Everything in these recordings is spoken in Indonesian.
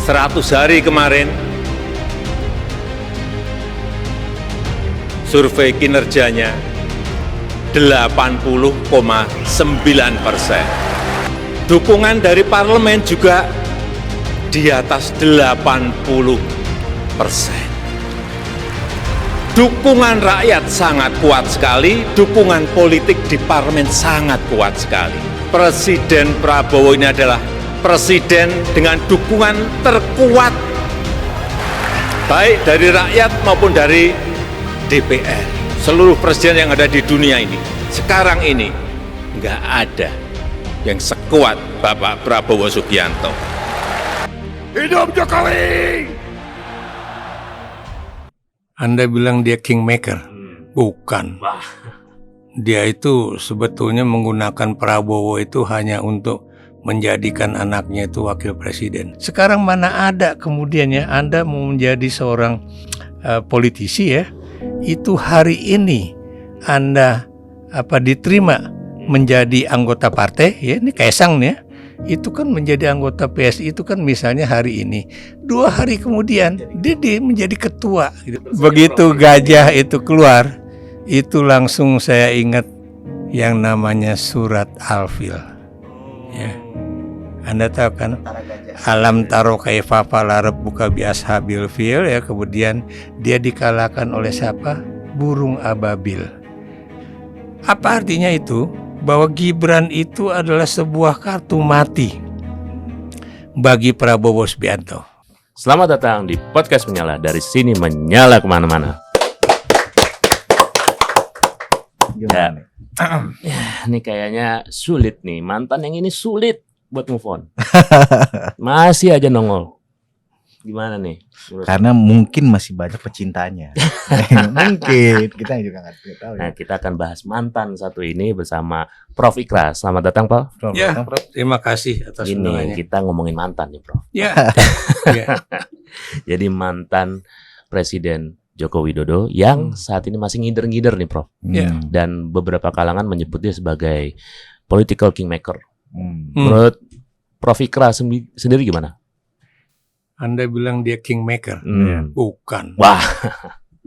100 hari kemarin, survei kinerjanya 80,9%. Dukungan dari parlemen juga di atas 80%. Dukungan rakyat sangat kuat sekali, dukungan politik di parlemen sangat kuat sekali. Presiden Prabowo ini adalah presiden dengan dukungan terkuat, baik dari rakyat maupun dari DPR. Seluruh presiden yang ada di dunia ini, sekarang ini, nggak ada yang sekuat Bapak Prabowo Subianto. Hidup Jokowi! Anda bilang dia kingmaker, bukan. Dia itu sebetulnya menggunakan Prabowo itu hanya untuk menjadikan anaknya itu wakil presiden. Sekarang mana ada kemudian ya Anda mau menjadi seorang politisi ya, itu hari ini Anda diterima menjadi anggota partai ya, ini Kaisang nih ya. Itu kan menjadi anggota PSI itu kan misalnya hari ini, 2 hari kemudian dia menjadi ketua gitu. Begitu gajah itu keluar, itu langsung saya ingat yang namanya surat Al-Fil ya. Anda tahu kan, alam taro kaifa fa'ala rabbuka bi ashabil fil ya, kemudian dia dikalahkan oleh siapa? Burung ababil. Apa artinya itu? Bahwa Gibran itu adalah sebuah kartu mati bagi Prabowo Subianto. Selamat datang di podcast Menyala. Dari sini menyala kemana-mana. Ya, ini kayaknya sulit nih. Mantan yang ini sulit buat move on. Masih aja nongol. Gimana nih? Karena mungkin masih banyak pecintanya. Mungkin kita juga nggak tahu. Nah, kita akan bahas mantan satu ini bersama Prof Ikras. Selamat datang, Prof. Ya, terima kasih atas undangannya. Ini kita ngomongin mantan nih, Prof. Ya. Jadi mantan Presiden Joko Widodo yang saat ini masih ngider-ngider nih, Prof. Dan beberapa kalangan menyebut dia sebagai political kingmaker. Menurut Prof Ikras sendiri gimana? Anda bilang dia kingmaker, bukan. Wah,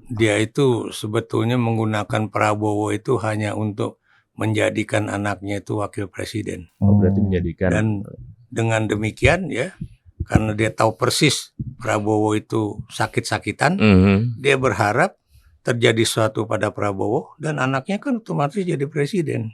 dia itu sebetulnya menggunakan Prabowo itu hanya untuk menjadikan anaknya itu wakil presiden. berarti menjadikan. Dan dengan demikian ya, karena dia tahu persis Prabowo itu sakit-sakitan, dia berharap terjadi sesuatu pada Prabowo dan anaknya kan otomatis jadi presiden.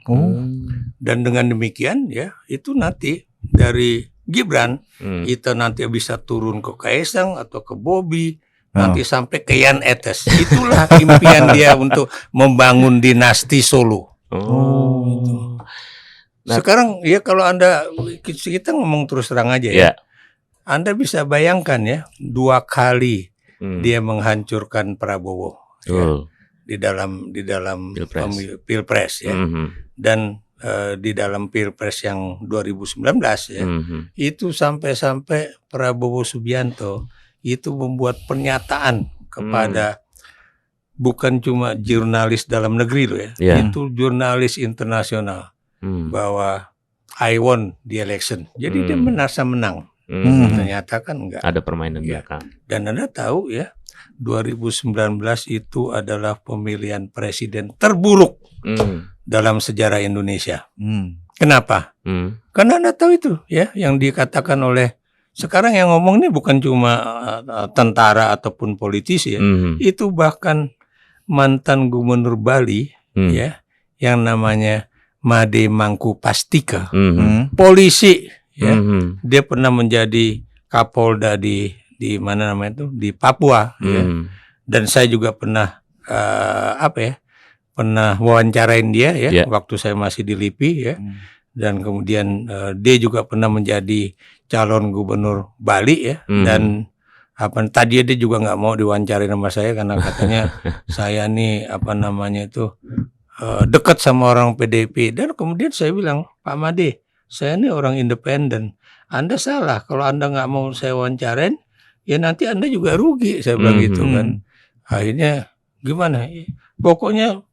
Dan dengan demikian ya, itu nanti dari Gibran itu nanti bisa turun ke Kaisang atau ke Bobi, nanti sampai ke Yan Etes. Itulah impian dia untuk membangun dinasti Solo. Gitu. Sekarang ya kalau Anda, kita ngomong terus terang aja ya, Anda bisa bayangkan ya, 2 kali dia menghancurkan Prabowo ya, di dalam Pilpres ya, dan di dalam Pilpres yang 2019 ya, itu sampai Prabowo Subianto itu membuat pernyataan kepada bukan cuma jurnalis dalam negeri loh ya, itu jurnalis internasional bahwa I won the election. Jadi dia merasa menang. Ternyata kan enggak. Ada permainan belakang. Dan Anda tahu ya, 2019 itu adalah pemilihan presiden terburuk dalam sejarah Indonesia. Kenapa? Karena Anda tahu itu ya, yang dikatakan oleh sekarang yang ngomong ini bukan cuma tentara ataupun politisi ya, itu bahkan mantan gubernur Bali ya, yang namanya Made Mangkupastika, polisi ya, dia pernah menjadi Kapolda di mana namanya itu, di Papua ya. Dan saya juga pernah pernah wawancarain dia ya, waktu saya masih di LIPI ya. Dan kemudian dia juga pernah menjadi calon gubernur Bali ya. Dan tadi dia juga nggak mau diwawancarain sama saya karena katanya saya nih dekat sama orang PDIP. Dan kemudian saya bilang, Pak Made, saya ini orang independen. Anda salah kalau Anda nggak mau saya wawancarain, ya nanti Anda juga rugi. Saya bilang gitu kan. Akhirnya gimana? Pokoknya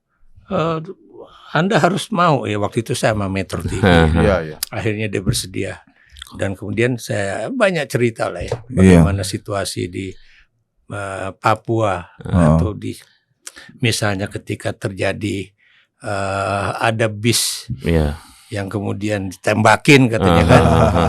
Anda harus mau ya, waktu itu saya sama Metro TV. Akhirnya dia bersedia. Dan kemudian saya banyak cerita lah ya bagaimana situasi di Papua atau di misalnya ketika terjadi ada bis yang kemudian ditembakin katanya kan.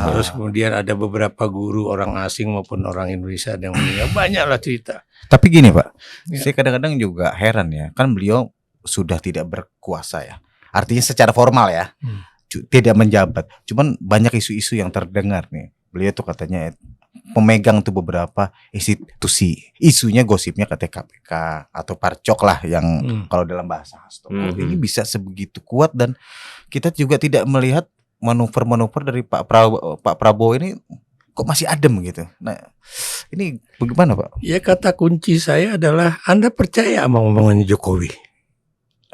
Terus kemudian ada beberapa guru orang asing maupun orang Indonesia yang meninggal. Banyaklah cerita. Tapi gini Pak, saya kadang-kadang juga heran ya, kan beliau sudah tidak berkuasa ya. Artinya secara formal ya, tidak menjabat. Cuman banyak isu-isu yang terdengar nih. Beliau tuh katanya pemegang tuh beberapa institusi. Isunya gosipnya katanya KPK atau Parcok lah yang kalau dalam bahasa Hasto. Ini bisa sebegitu kuat dan kita juga tidak melihat manuver-manuver dari Pak Prabowo ini kok masih adem gitu. Nah, ini bagaimana Pak? Ya kata kunci saya adalah Anda percaya sama omongannya Jokowi.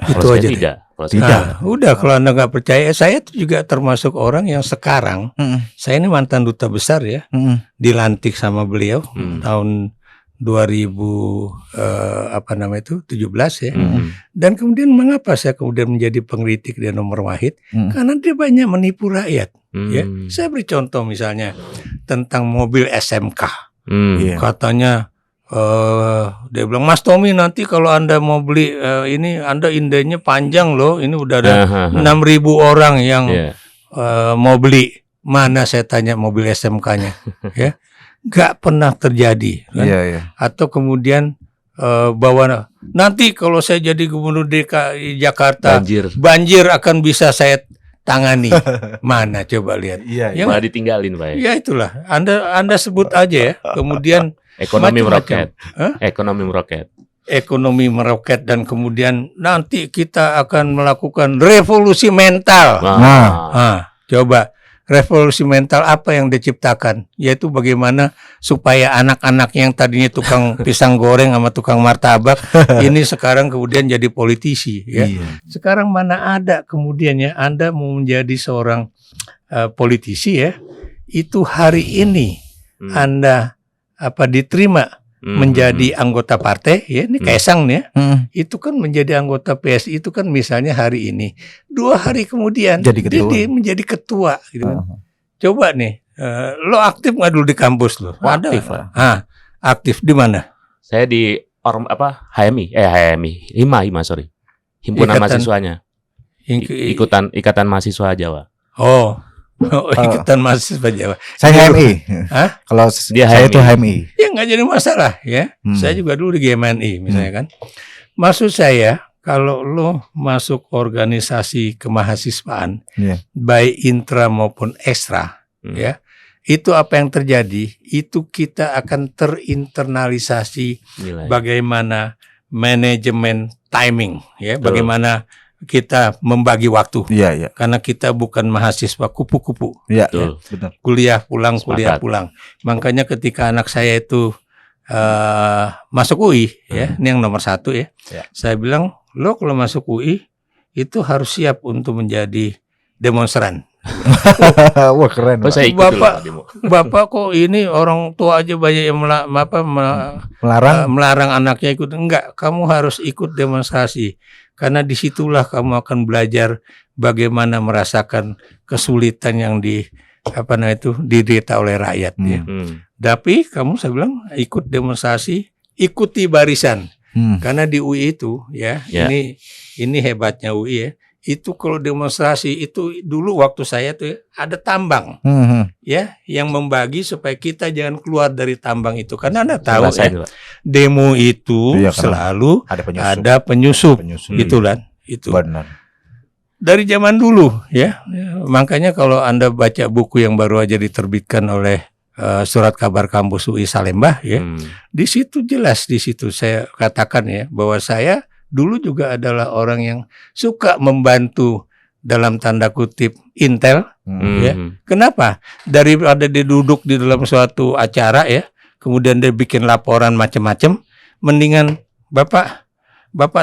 Itu aja tidak. Nah, udah kalau Anda nggak percaya, saya juga termasuk orang yang sekarang saya ini mantan duta besar ya, dilantik sama beliau tahun 2017 ya. Dan kemudian mengapa saya kemudian menjadi pengkritik dia nomor wahid? Karena dia banyak menipu rakyat. Ya, saya beri contoh misalnya tentang mobil SMK. Katanya dia bilang, Mas Tommy nanti kalau Anda mau beli ini Anda indahnya panjang loh. Ini udah ada 6.000 orang yang mau beli. Mana saya tanya mobil SMK-nya? Ya, nggak pernah terjadi. Kan? Atau kemudian bahwa nanti kalau saya jadi gubernur DKI Jakarta, banjir akan bisa saya tangani. Mana coba lihat? Malah ditinggalin Pak. Ya itulah. Anda sebut aja ya. Kemudian ekonomi meroket. Ekonomi meroket dan kemudian nanti kita akan melakukan revolusi mental. Coba revolusi mental apa yang diciptakan? Yaitu bagaimana supaya anak-anak yang tadinya tukang pisang goreng sama tukang martabak ini sekarang kemudian jadi politisi ya. Sekarang mana ada kemudian ya Anda mau menjadi seorang politisi ya. Itu hari ini Anda diterima menjadi anggota partai ya, ini Kaisang nih ya, itu kan menjadi anggota PSI itu kan misalnya hari ini 2 hari kemudian dia menjadi ketua gitu kan. Coba nih lo aktif nggak dulu di kampus lo? Aktif lah. Aktif di mana? Saya di HMI sorry, himpunan mahasiswanya, ikatan mahasiswa Jawa. Ikatan mahasiswa Jawa. Saya HMI. Kalau dia saya itu HMI. Ya nggak jadi masalah ya. Saya juga dulu di GMNI misalnya kan. Maksud saya kalau lo masuk organisasi kemahasiswaan, baik intra maupun ekstra, ya itu apa yang terjadi? Itu kita akan terinternalisasi bagaimana manajemen timing, ya, bagaimana kita membagi waktu, karena kita bukan mahasiswa kupu-kupu, benar. Kuliah pulang. Makanya ketika anak saya itu masuk UI, ya, ini yang nomor 1 ya, saya bilang lo kalau masuk UI itu harus siap untuk menjadi demonstran. Wah keren. Bapak kok ini orang tua aja banyak yang melarang anaknya ikut. Enggak, kamu harus ikut demonstrasi. Karena disitulah kamu akan belajar bagaimana merasakan kesulitan yang diderita oleh rakyat. Ya. Tapi kamu, saya bilang, ikut demonstrasi, ikuti barisan. Karena di UI itu, ini hebatnya UI ya. Itu kalau demonstrasi itu dulu waktu saya tuh ada tambang, ya, yang membagi supaya kita jangan keluar dari tambang itu. Karena Anda tahu demo itu selalu ada penyusup. Gitu kan. Itu. Benar. Dari zaman dulu, ya. Makanya kalau Anda baca buku yang baru aja diterbitkan oleh Surat Kabar Kampus UI Salemba, ya, di situ jelas, di situ saya katakan ya bahwa saya dulu juga adalah orang yang suka membantu dalam tanda kutip intel, ya. Kenapa? Daripada dia duduk di dalam suatu acara ya, kemudian dia bikin laporan macam-macam, mendingan Bapak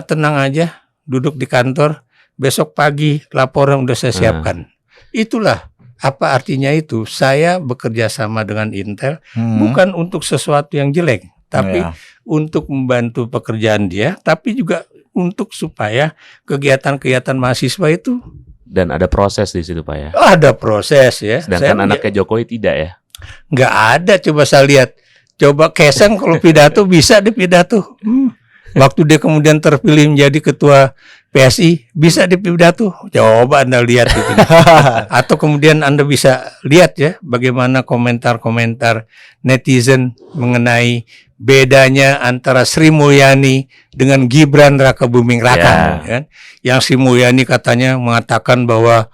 tenang aja, duduk di kantor, besok pagi laporan udah saya siapkan. Itulah apa artinya itu. Saya bekerja sama dengan intel bukan untuk sesuatu yang jelek, tapi untuk membantu pekerjaan dia, tapi juga untuk supaya kegiatan-kegiatan mahasiswa itu Dan ada proses di situ Pak ya. Ada proses ya. Sedangkan anaknya Jokowi tidak ya. Nggak ada, coba saya lihat. Coba Kaisang kalau pidato bisa di pidato. Waktu dia kemudian terpilih menjadi ketua PSI, bisa di pidato. Coba Anda lihat itu. Atau kemudian Anda bisa lihat ya bagaimana komentar-komentar netizen mengenai bedanya antara Sri Mulyani dengan Gibran Rakabuming Raka, kan? Yang Sri Mulyani katanya mengatakan bahwa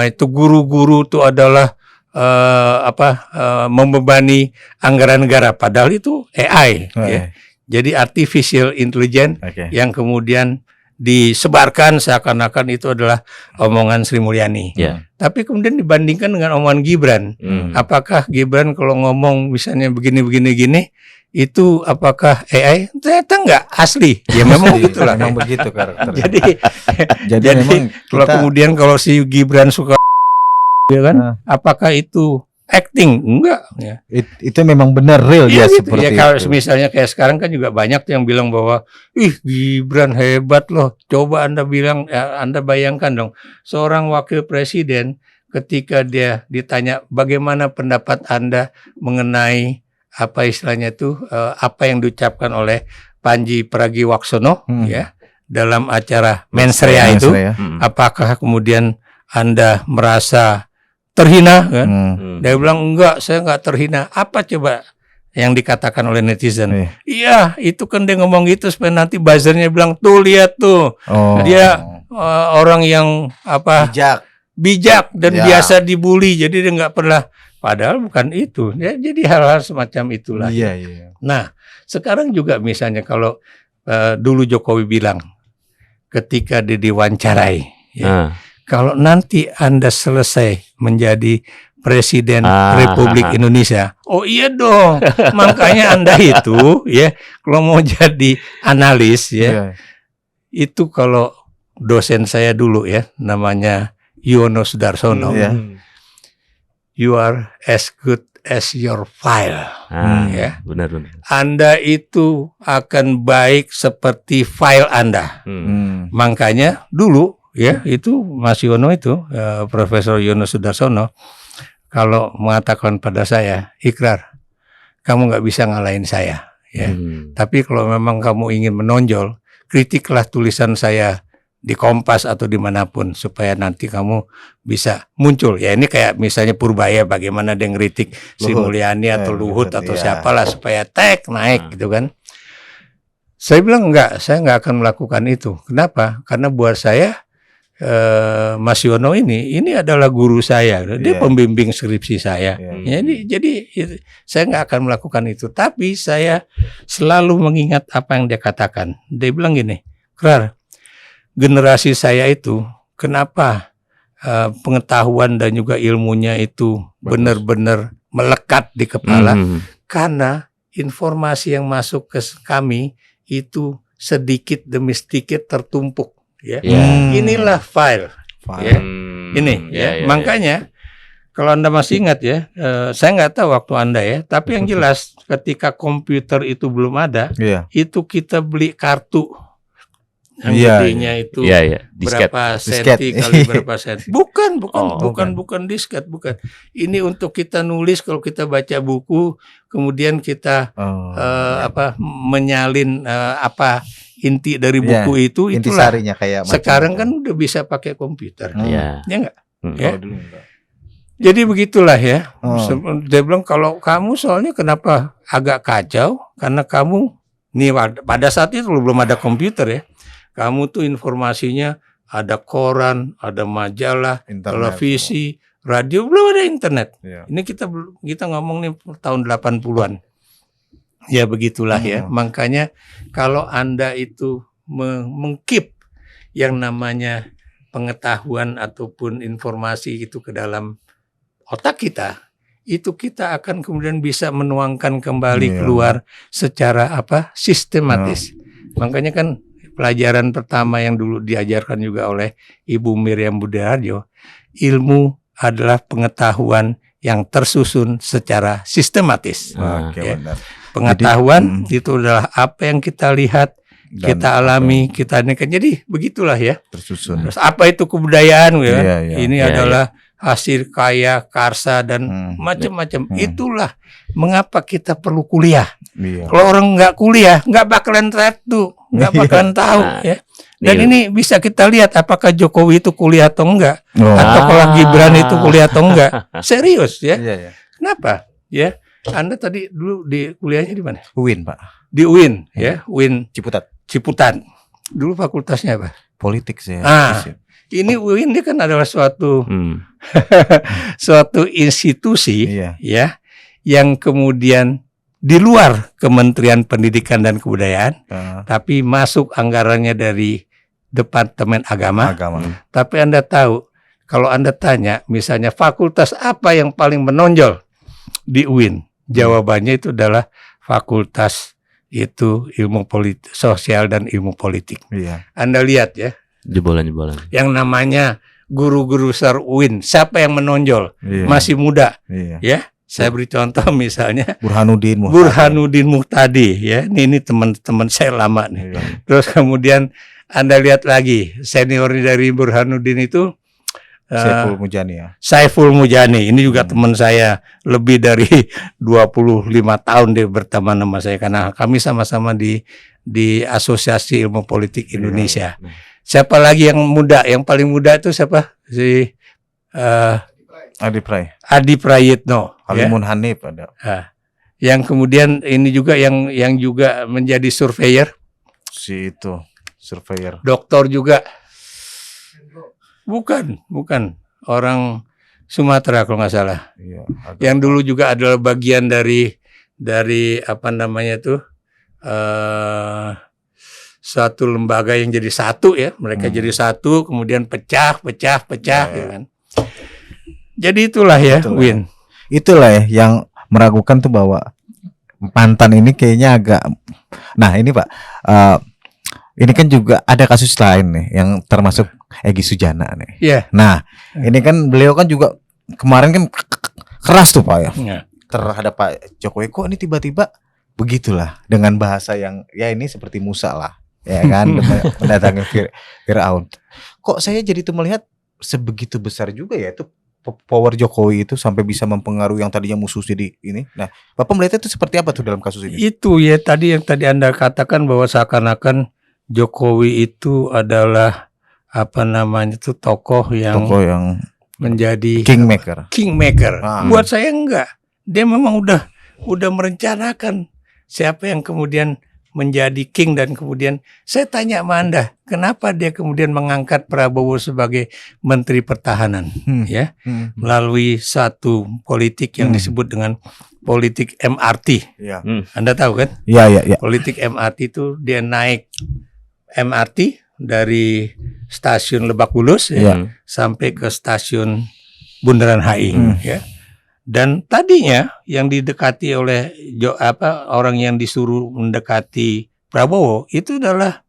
itu guru-guru itu adalah membebani anggaran negara, padahal itu AI, ya. Jadi artificial intelligence yang kemudian disebarkan seakan-akan itu adalah omongan Sri Mulyani. Tapi kemudian dibandingkan dengan omongan Gibran, apakah Gibran kalau ngomong misalnya begini itu apakah AI? Ternyata enggak, asli. Ya memang begitulah. Memang begitu karakternya. Jadi memang kalau kemudian kalau si Gibran suka ya kan, apakah itu acting? Enggak ya. Itu memang benar real ya, gitu. seperti kalau itu. Misalnya kayak sekarang kan juga banyak yang bilang bahwa Gibran hebat loh. Coba Anda bayangkan dong, seorang wakil presiden ketika dia ditanya bagaimana pendapat Anda mengenai apa yang diucapkan oleh Panji Pragiwaksono ya dalam acara Mensrea itu, apakah kemudian Anda merasa terhina kan? Dia bilang enggak, saya enggak terhina. Apa coba yang dikatakan oleh netizen? Iya, itu kan dia ngomong gitu supaya nanti buzzernya bilang tuh lihat tuh. Dia orang yang bijak dan biasa dibully, jadi dia enggak pernah. Padahal bukan itu. Ya, jadi hal-hal semacam itulah. Nah, sekarang juga misalnya kalau dulu Jokowi bilang ketika diwawancarai kalau nanti Anda selesai menjadi Presiden Republik Indonesia, oh iya dong, makanya Anda itu ya kalau mau jadi analis ya, itu kalau dosen saya dulu ya namanya Yono Sudarsono, you are as good as your file, ya. Benar. Anda itu akan baik seperti file Anda. Makanya dulu ya itu Mas Yono itu Profesor Yono Sudarsono kalau mengatakan pada saya, Ikrar, kamu nggak bisa ngalahin saya ya. Tapi kalau memang kamu ingin menonjol, kritiklah tulisan saya di Kompas atau dimanapun supaya nanti kamu bisa muncul. Ya ini kayak misalnya Purbaya bagaimana dia ngeritik Sri Mulyani atau Luhut atau siapalah supaya naik gitu kan. Saya bilang enggak, saya nggak akan melakukan itu. Kenapa? Karena buat saya Mas Yono ini adalah guru saya, dia pembimbing skripsi saya. Jadi saya nggak akan melakukan itu, tapi saya selalu mengingat apa yang dia katakan. Dia bilang gini, Krar, generasi saya itu kenapa pengetahuan dan juga ilmunya itu benar-benar melekat di kepala? Karena informasi yang masuk ke kami itu sedikit demi sedikit tertumpuk. Ya. Inilah file. Ya. Ini ya. Makanya kalau Anda masih ingat ya, saya nggak tahu waktu Anda ya, tapi yang jelas ketika komputer itu belum ada, itu kita beli kartu yang gedenya itu berapa senti kali berapa senti. Bukan disket, bukan. Ini untuk kita nulis kalau kita baca buku, kemudian kita menyalin inti dari buku itu, itulah. Sekarang kan udah bisa pakai komputer, ya enggak? Ya? Jadi begitulah ya. Dia bilang kalau kamu soalnya kenapa agak kacau karena kamu nih pada saat itu belum ada komputer ya. Kamu tuh informasinya ada koran, ada majalah, televisi, radio, belum ada internet. Ini kita ngomong nih tahun 80-an. Ya begitulah ya. Makanya kalau Anda itu mengkeep yang namanya pengetahuan ataupun informasi itu ke dalam otak kita, itu kita akan kemudian bisa menuangkan kembali keluar secara sistematis. Makanya kan pelajaran pertama yang dulu diajarkan juga oleh Ibu Miriam Budiharjo, ilmu adalah pengetahuan yang tersusun secara sistematis. Pengetahuan itu adalah apa yang kita lihat, kita alami, kita ini kan jadi begitulah ya. tersusun. Terus apa itu kebudayaan ya? Iya, iya. Ini Iya, adalah hasil kaya, karsa dan macam-macam. Itulah mengapa kita perlu kuliah. Iya. Kalau orang nggak kuliah, nggak bakalan nggak bakalan tahu ya. Dan ini bisa kita lihat apakah Jokowi itu kuliah atau enggak, atau kalau Gibran itu kuliah atau enggak. Serius ya. Iya, iya. Kenapa? Ya, Anda tadi dulu di kuliahnya di mana? UIN, Pak. Di UIN, ya, UIN Ciputat. Dulu fakultasnya apa? Politik saya. Ini UIN ini kan adalah suatu suatu institusi, ya, yang kemudian di luar Kementerian Pendidikan dan Kebudayaan, tapi masuk anggarannya dari Departemen Agama. Tapi Anda tahu, kalau Anda tanya, misalnya fakultas apa yang paling menonjol di UIN, jawabannya itu adalah fakultas itu ilmu politik, sosial dan ilmu politik. Iya. Anda lihat ya, jebolan. yang namanya guru-guru besar UIN, siapa yang menonjol? Iya. Masih muda, Iya. ya. Saya beri contoh misalnya Burhanuddin Muhtadi, ya. Ini teman-teman saya lama nih. Iya. Terus kemudian Anda lihat lagi senior dari Burhanuddin itu Saiful Mujani. Ini juga teman saya, lebih dari 25 tahun dia berteman sama saya karena kami sama-sama di Asosiasi Ilmu Politik Indonesia. Siapa lagi yang muda? Yang paling muda itu siapa? Si Adi Prayitno. Halimun Hanif ada. Yang kemudian ini juga yang juga menjadi surveyor. Si itu surveyor. Doktor juga. Bukan orang Sumatera kalau nggak salah. Iya, yang dulu juga adalah bagian dari apa namanya tuh satu lembaga yang jadi satu ya. Mereka jadi satu, kemudian pecah ya kan. Jadi itulah ya, Win. Itulah ya yang meragukan tuh bahwa mantan ini kayaknya agak. Nah ini Pak. Ini kan juga ada kasus lain nih yang termasuk Egy Sujana nih. Iya. Nah, ini kan beliau kan juga kemarin kan keras tuh Pak ya. Terhadap Pak Jokowi. Kok ini tiba-tiba begitulah dengan bahasa yang ya ini seperti Musa lah, ya kan, mendatangi Firaun. Kok saya jadi tuh melihat sebegitu besar juga ya itu power Jokowi itu sampai bisa mempengaruhi yang tadinya musuh jadi ini. Nah, Bapak melihatnya itu seperti apa tuh dalam kasus ini? Itu ya tadi yang tadi Anda katakan bahwa seakan-akan Jokowi itu adalah apa namanya itu tokoh yang menjadi kingmaker. Buat saya enggak. Dia memang udah merencanakan siapa yang kemudian menjadi king dan kemudian saya tanya sama Anda, kenapa dia kemudian mengangkat Prabowo sebagai Menteri Pertahanan ya? Melalui satu politik yang disebut dengan politik MRT. Anda tahu kan? Iya. Politik MRT itu dia naik MRT dari stasiun Lebak Bulus sampai ke stasiun Bundaran HI ya. Dan tadinya yang didekati oleh orang yang disuruh mendekati Prabowo itu adalah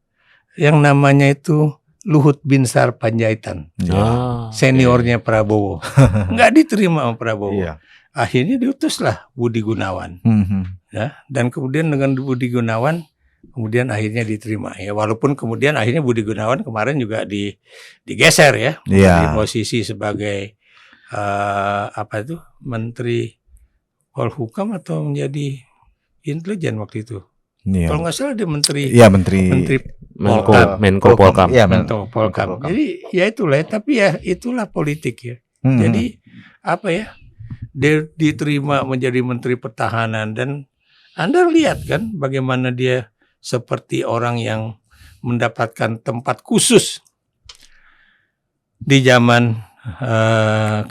yang namanya itu Luhut Binsar Panjaitan, seniornya Prabowo. Nggak diterima sama Prabowo. Akhirnya diutuslah Budi Gunawan. Ya, dan kemudian dengan Budi Gunawan kemudian akhirnya diterima ya, walaupun kemudian akhirnya Budi Gunawan kemarin juga digeser ya, di posisi sebagai Menteri Polhukam atau menjadi intelijen waktu itu. Kalau nggak salah dia Menteri Menko Polkam. Menko Polkam. Jadi ya itulah, tapi ya itulah politik ya. Jadi dia diterima menjadi Menteri Pertahanan dan Anda lihat kan bagaimana dia seperti orang yang mendapatkan tempat khusus di zaman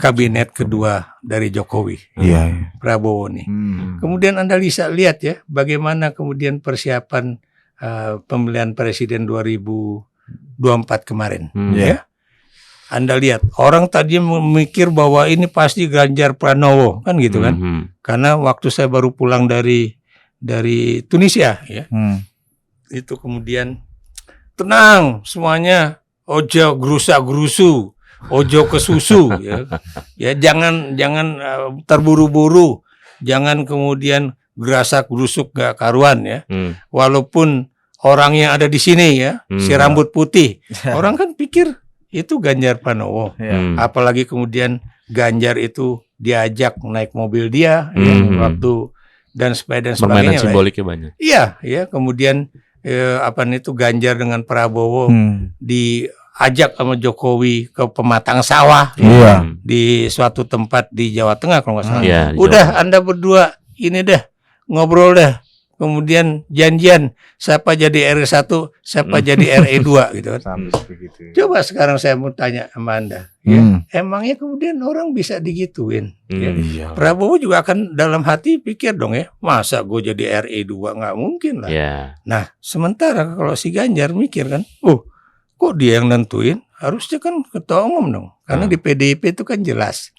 kabinet kedua dari Jokowi, Prabowo nih. Kemudian Anda bisa lihat ya bagaimana kemudian persiapan pemilihan presiden 2024 kemarin. Ya, Anda lihat orang tadi memikir bahwa ini pasti Ganjar Pranowo kan gitu kan? Karena waktu saya baru pulang dari Tunisia ya, itu kemudian tenang semuanya, ojo gerusa-gerusu. Ojo ke susu ya jangan terburu-buru, jangan kemudian gerasak gerusuk gak karuan ya. Walaupun orang yang ada di sini ya, si rambut putih. Orang kan pikir itu Ganjar Pranowo. Apalagi kemudian Ganjar itu diajak naik mobil dia ya, waktu dan sebagainya. Permainan simboliknya banyak. Iya, ya. Kemudian itu Ganjar dengan Prabowo diajak sama Jokowi ke pematang sawah di suatu tempat di Jawa Tengah kalau nggak salah. Udah Anda berdua ini deh ngobrol deh. Kemudian janjian siapa jadi RE1, siapa jadi RE2 gitu kan. Coba sekarang saya mau tanya sama Anda, ya, emangnya kemudian orang bisa digituin? Ya? Prabowo juga akan dalam hati pikir dong ya, masa gue jadi RE2, nggak mungkin lah. Nah, sementara kalau si Ganjar mikir kan, kok dia yang nentuin? Harusnya kan ketua umum dong, karena di PDIP itu kan jelas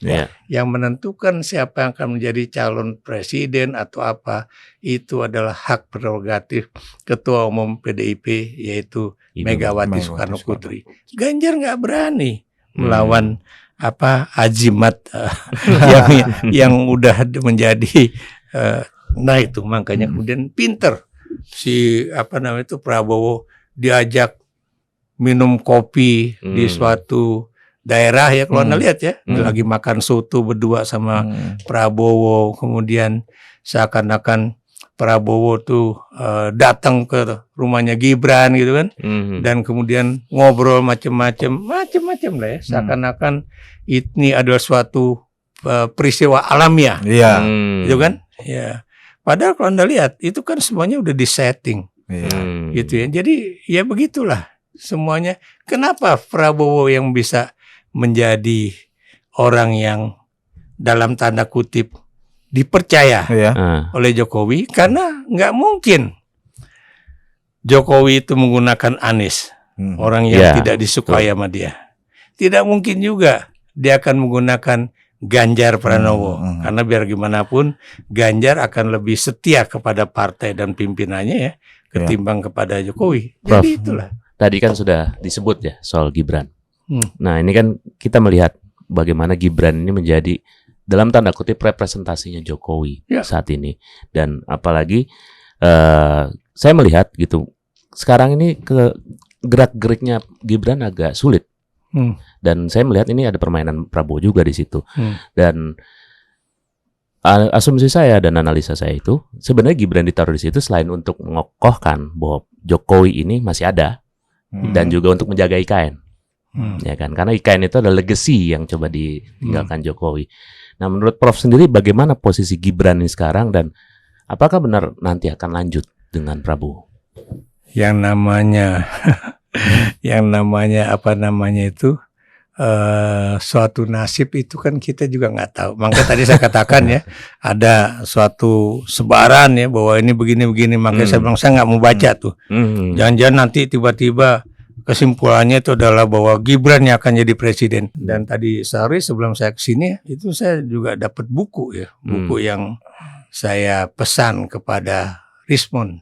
yang menentukan siapa yang akan menjadi calon presiden atau apa itu adalah hak prerogatif ketua umum PDIP yaitu Megawati Soekarno Putri. Ganjar nggak berani melawan azimat yang udah menjadi itu makanya kemudian pinter si Prabowo diajak minum kopi di suatu daerah ya kalau Anda lihat ya, lagi makan soto berdua sama Prabowo, kemudian seakan-akan Prabowo tuh datang ke rumahnya Gibran gitu kan, dan kemudian ngobrol macam-macam lah ya, seakan-akan ini adalah suatu peristiwa alamiah, gitu kan, ya. Padahal kalau Anda lihat itu kan semuanya udah disetting, gitu ya. Jadi ya begitulah. Semuanya. Kenapa Prabowo yang bisa menjadi orang yang dalam tanda kutip dipercaya oleh Jokowi? Karena nggak mungkin Jokowi itu menggunakan Anies, orang yang tidak disukai sama dia. Tidak mungkin juga dia akan menggunakan Ganjar Pranowo, karena biar gimana pun Ganjar akan lebih setia kepada partai dan pimpinannya ya ketimbang kepada Jokowi. Jadi itulah. Tadi kan sudah disebut ya soal Gibran. Nah ini kan kita melihat bagaimana Gibran ini menjadi dalam tanda kutip representasinya Jokowi saat ini. Dan apalagi saya melihat gitu, sekarang ini gerak-geriknya Gibran agak sulit. Dan saya melihat ini ada permainan Prabowo juga di situ. Dan asumsi saya dan analisa saya itu sebenarnya Gibran ditaruh di situ selain untuk mengokohkan bahwa Jokowi ini masih ada. Dan juga untuk menjaga IKN, ya kan? Karena IKN itu adalah legacy yang coba ditinggalkan Jokowi. Nah, menurut Prof sendiri, bagaimana posisi Gibran ini sekarang dan apakah benar nanti akan lanjut dengan Prabowo? Yang namanya itu suatu nasib itu kan kita juga nggak tahu. Makanya tadi saya katakan ya, ada suatu sebaran ya bahwa ini begini-begini. Makanya saya bilang saya nggak mau baca tuh. Jangan-jangan nanti tiba-tiba kesimpulannya itu adalah bahwa Gibran yang akan jadi presiden. Dan tadi sehari sebelum saya kesini itu saya juga dapat buku ya, buku yang saya pesan kepada Rismon.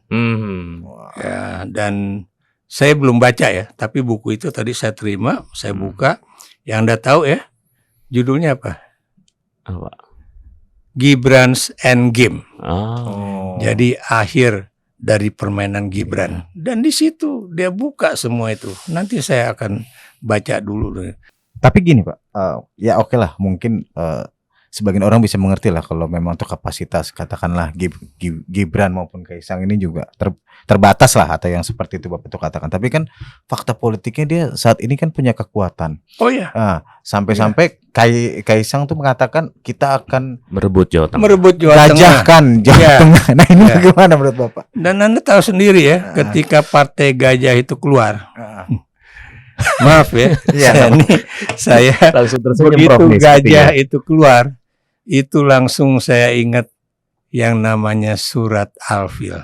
Ya, dan saya belum baca ya, tapi buku itu tadi saya terima, saya buka. Yang Anda tahu ya, judulnya apa? Gibran's Endgame. Jadi akhir dari permainan Gibran. Dan di situ dia buka semua itu. Nanti saya akan baca dulu. Tapi gini Pak, ya oke lah, mungkin sebagian orang bisa mengerti lah kalau memang untuk kapasitas katakanlah Gibran maupun Kaisang ini juga terbatas lah atau yang seperti itu Bapak itu katakan. Tapi kan fakta politiknya dia saat ini kan punya kekuatan. Oh iya. Nah, sampai-sampai Kaisang tuh mengatakan kita akan merebut Jawa Tengah. Gajahkan Jawa Tengah. Nah ini bagaimana menurut Bapak? Dan Anda tahu sendiri ya, ketika partai Gajah itu keluar. Maaf ya, saya begitu Gajah itu keluar, itu langsung saya ingat yang namanya surat Al-Fil.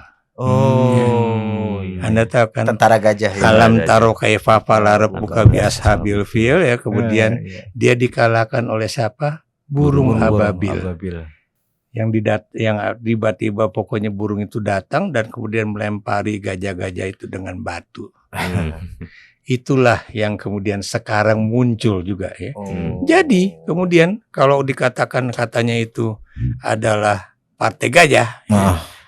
Anda tahu kan tentara gajah ya. Alam taro kaifa fa'ala rabbuka bi ashabil fil ya, kemudian dia dikalahkan oleh siapa? Burung ababil. Yang tiba-tiba pokoknya burung itu datang dan kemudian melempari gajah-gajah itu dengan batu. Itulah yang kemudian sekarang muncul juga ya. Jadi kemudian kalau dikatakan katanya itu adalah partai gajah,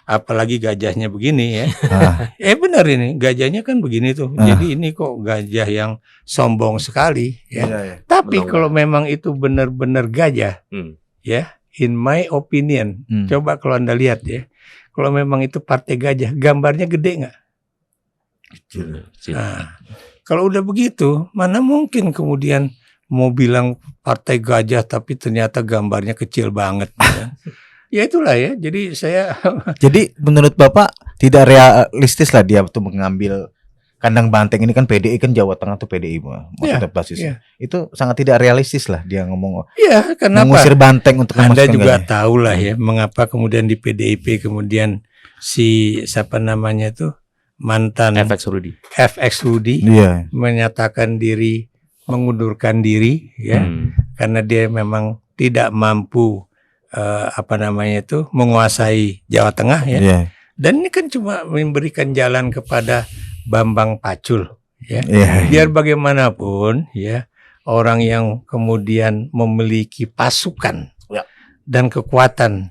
apalagi gajahnya begini ya. Ah, Benar ini, gajahnya kan begini tuh. Jadi ini kok gajah yang sombong sekali ya. iya, iya. Tapi Betul. kalau memang itu benar-benar gajah, Hmm. ya, in my opinion, Hmm. coba kalau Anda lihat ya, kalau memang itu partai gajah, gambarnya gede nggak? Kecil. Nah, kalau udah begitu, mana mungkin kemudian mau bilang partai gajah tapi ternyata gambarnya kecil banget. Ya. Ya itulah ya. Jadi saya Jadi menurut Bapak tidak realistis lah dia tuh mengambil kandang banteng ini kan PDI kan Jawa Tengah tuh PDI maksudnya basisnya. Itu sangat tidak realistis lah dia ngomong ya kenapa? mengusir banteng untuk Anda memasukkan juga gajah. tahu lah ya mengapa kemudian di PDIP kemudian si siapa namanya itu mantan FX Rudi. FX Rudi Iya. menyatakan diri mengundurkan diri ya karena dia memang tidak mampu menguasai Jawa Tengah ya. Iya. Dan ini kan cuma memberikan jalan kepada Bambang Pacul ya. Iya. Biar bagaimanapun ya orang yang kemudian memiliki pasukan Ya. dan kekuatan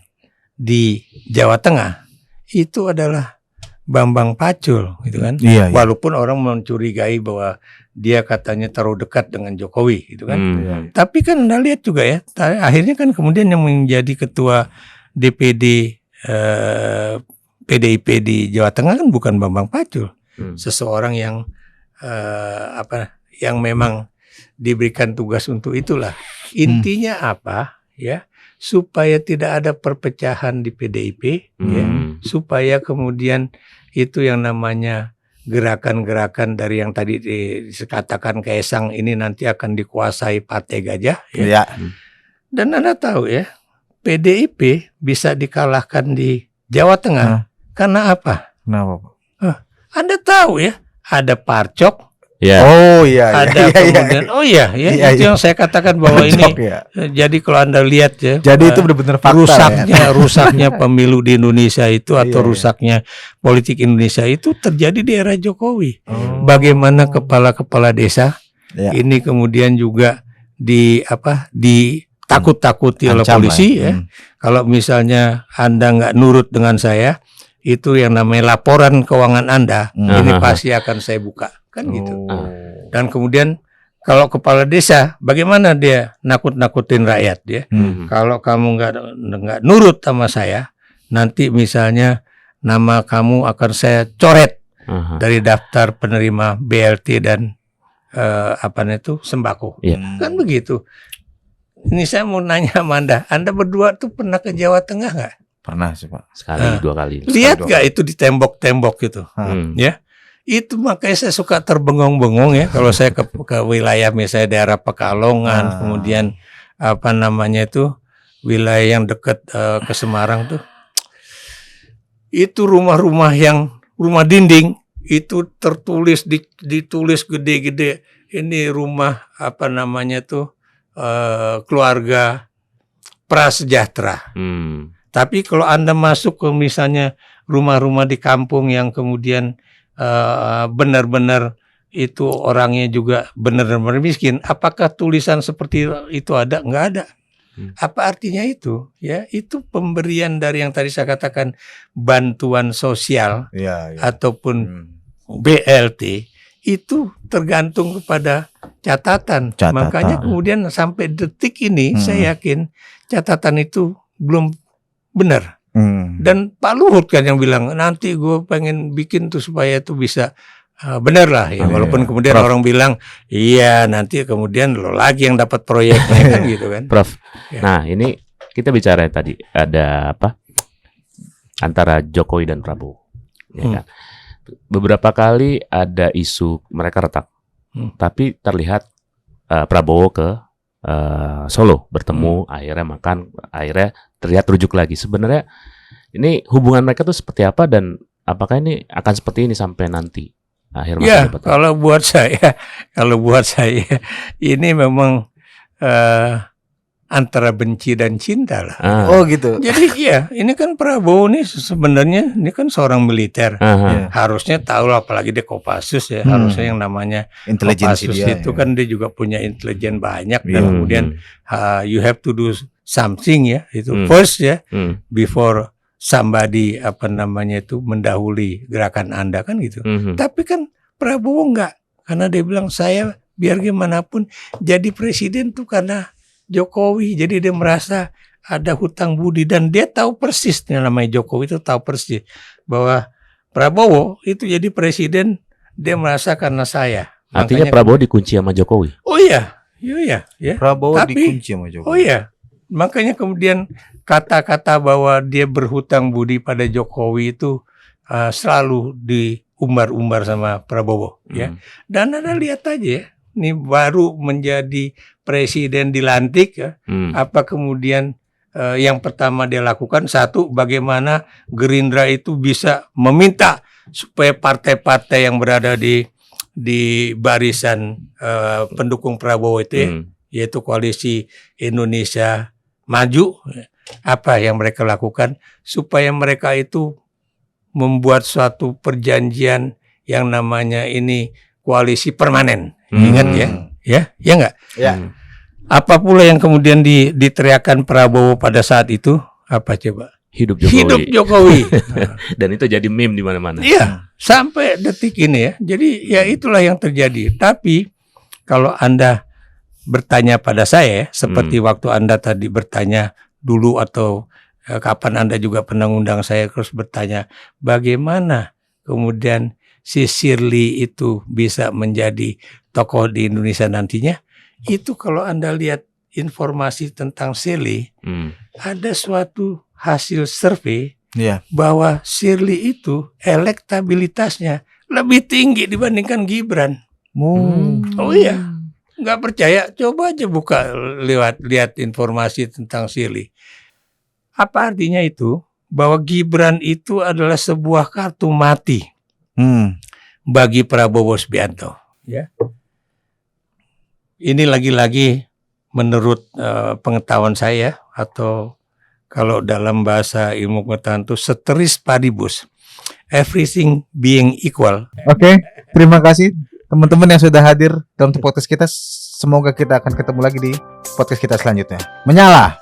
di Jawa Tengah itu adalah Bambang Pacul gitu kan. Iya. Walaupun orang mencurigai bahwa dia katanya terlalu dekat dengan Jokowi gitu kan. Iya. Tapi kan Anda lihat juga ya, akhirnya kan kemudian yang menjadi ketua DPD PDIP di Jawa Tengah kan bukan Bambang Pacul, seseorang yang yang memang diberikan tugas untuk itulah. Intinya apa ya? Supaya tidak ada perpecahan di PDIP, ya, supaya kemudian itu yang namanya gerakan-gerakan dari yang tadi dikatakan Kaisang ini nanti akan dikuasai Partai Gajah. Ya. Iya. Dan Anda tahu ya, PDIP bisa dikalahkan di Jawa Tengah karena apa? Kenapa, Pak? Anda tahu ya, ada Parcok. Ya. Oh iya. Ada kemudian, Iya, itu iya. yang saya katakan bahwa ini. Parcok, ya. Jadi kalau Anda lihat ya, Jadi itu benar-benar fakta ya. rusaknya pemilu di Indonesia itu atau Iya, iya. rusaknya politik Indonesia itu terjadi di era Jokowi. Oh. Bagaimana kepala-kepala desa Ya. ini kemudian juga ditakut-takuti oleh Ancaman. polisi ya. Kalau misalnya Anda nggak nurut dengan saya, itu yang namanya laporan keuangan Anda, ini pasti akan saya buka. Kan gitu. Dan kemudian kalau kepala desa, bagaimana dia nakut-nakutin rakyat ya? Kalau kamu nggak nurut sama saya, nanti misalnya nama kamu akan saya coret dari daftar penerima BLT dan sembako. Iya. Kan begitu. Ini saya mau nanya sama Anda berdua tuh pernah ke Jawa Tengah nggak? Pernah sih, Pak. Sekali, 2 kali. Lihat nggak itu di tembok-tembok gitu? Ya. Itu makanya saya suka terbengong-bengong ya kalau saya ke wilayah misalnya daerah Pekalongan, kemudian wilayah yang dekat ke Semarang tuh. Itu rumah-rumah rumah dinding itu tertulis ditulis gede-gede ini rumah keluarga prasejahtera. Tapi kalau Anda masuk ke misalnya rumah-rumah di kampung yang kemudian benar-benar itu orangnya juga benar-benar miskin, apakah tulisan seperti itu ada? Nggak ada. Apa artinya itu? Ya, itu pemberian dari yang tadi saya katakan bantuan sosial ataupun BLT itu tergantung kepada catatan. Makanya kemudian sampai detik ini saya yakin catatan itu belum benar. Dan Pak Luhut kan yang bilang nanti gue pengen bikin tuh supaya itu bisa benar lah ya. Walaupun kemudian Prof. Orang bilang iya nanti kemudian lo lagi yang dapat proyeknya kan gitu kan. Prof. Ya. Nah ini kita bicara tadi ada apa antara Jokowi dan Prabowo. Ya kan? Beberapa kali ada isu mereka retak, tapi terlihat Prabowo ke Solo bertemu, akhirnya makan, akhirnya terlihat rujuk lagi. Sebenarnya ini hubungan mereka tuh seperti apa dan apakah ini akan seperti ini sampai nanti akhir masa ya, jabatan? Kalau buat saya ini memang antara benci dan cinta lah. Oh gitu. Jadi iya, ini kan Prabowo nih sebenarnya ini kan seorang militer. Harusnya tahu lah, apalagi dia Kopassus ya. Harusnya yang namanya Kopassus itu kan dia juga punya intelijen banyak dan kemudian you have to do something ya. Itu first ya before somebody mendahului gerakan Anda kan gitu. Tapi kan Prabowo enggak, karena dia bilang saya biar gimana pun jadi presiden tuh karena Jokowi. Jadi dia merasa ada hutang budi dan dia tahu persis, namanya Jokowi itu tahu persis bahwa Prabowo itu jadi presiden dia merasa karena saya. Artinya Makanya, Prabowo dikunci sama Jokowi. oh iya, ya. Prabowo Tapi, dikunci sama Jokowi. Oh iya, makanya kemudian kata-kata bahwa dia berhutang budi pada Jokowi itu selalu diumbar-umbar sama Prabowo, ya. Dan Anda lihat aja ya, ini baru menjadi presiden dilantik, ya. Apa kemudian yang pertama dia lakukan, satu, bagaimana Gerindra itu bisa meminta supaya partai-partai yang berada di barisan pendukung Prabowo itu, ya, yaitu Koalisi Indonesia Maju, apa yang mereka lakukan supaya mereka itu membuat suatu perjanjian yang namanya ini koalisi permanen. Ingat ya nggak? Ya. Apa pula yang kemudian diteriakan Prabowo pada saat itu? Apa coba? Hidup Jokowi. Hidup Jokowi. Dan itu jadi meme di mana-mana. Iya, sampai detik ini ya. Jadi ya itulah yang terjadi. Tapi kalau Anda bertanya pada saya, seperti waktu Anda tadi bertanya dulu atau kapan Anda juga pernah undang saya terus bertanya bagaimana kemudian si Shirley itu bisa menjadi tokoh di Indonesia nantinya. Itu kalau Anda lihat informasi tentang Shirley, ada suatu hasil survei bahwa Shirley itu elektabilitasnya lebih tinggi dibandingkan Gibran. Oh iya, nggak percaya? Coba aja buka lihat informasi tentang Shirley. Apa artinya itu? Bahwa Gibran itu adalah sebuah kartu mati bagi Prabowo Subianto. Ya. Ini lagi-lagi menurut pengetahuan saya, atau kalau dalam bahasa ilmu pengetahuan itu ceteris paribus, everything being equal. Oke, terima kasih teman-teman yang sudah hadir dalam podcast kita. Semoga kita akan ketemu lagi di podcast kita selanjutnya. Menyala.